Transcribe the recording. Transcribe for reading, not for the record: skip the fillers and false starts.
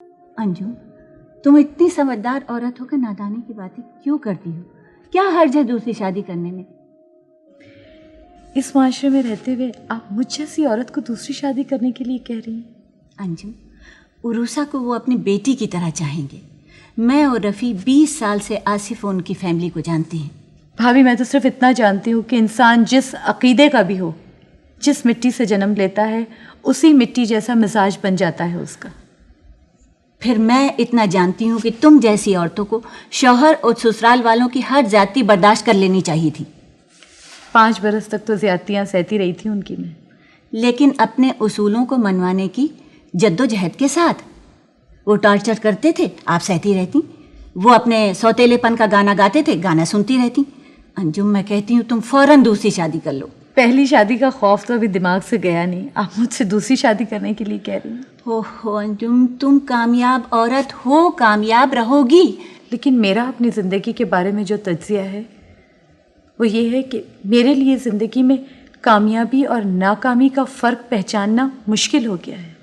अंजुम, तुम इतनी समझदार औरत होकर नादानी की बातें क्यों करती हो? क्या हर्ज है दूसरी शादी करने में? इस माशरे में रहते हुए आप मुझ जैसी औरत को दूसरी शादी करने के लिए कह रही हैं? अंजुम, उरूसा को वो अपनी बेटी की तरह चाहेंगे। मैं और रफ़ी 20 साल से आसिफ और उनकी फैमिली को जानती हैं। भाभी, मैं तो सिर्फ इतना जानती हूँ कि इंसान जिस अकीदे का भी हो, जिस मिट्टी से जन्म लेता है उसी मिट्टी जैसा मिजाज बन जाता है उसका। फिर मैं इतना जानती हूँ कि तुम जैसी औरतों को शौहर और ससुराल वालों की हर ज्यादती बर्दाश्त कर लेनी चाहिए थी। 5 बरस तक तो ज्यादतियाँ सहती रही थी उनकी मैं, लेकिन अपने उसूलों को मनवाने की जद्दोजहद के साथ। वो टॉर्चर करते थे, आप सहती रहती। वो अपने सौतेलेपन का गाना गाते थे, गाना सुनती रहती। अंजुम, मैं कहती हूँ तुम फौरन दूसरी शादी कर लो। पहली शादी का खौफ तो अभी दिमाग से गया नहीं, आप मुझसे दूसरी शादी करने के लिए कह रही हैं। ओहो अंजुम, तुम कामयाब औरत हो, कामयाब रहोगी। लेकिन मेरा अपनी ज़िंदगी के बारे में जो तज्जिया है वो ये है कि मेरे लिए ज़िंदगी में कामयाबी और नाकामी का फ़र्क पहचानना मुश्किल हो गया है।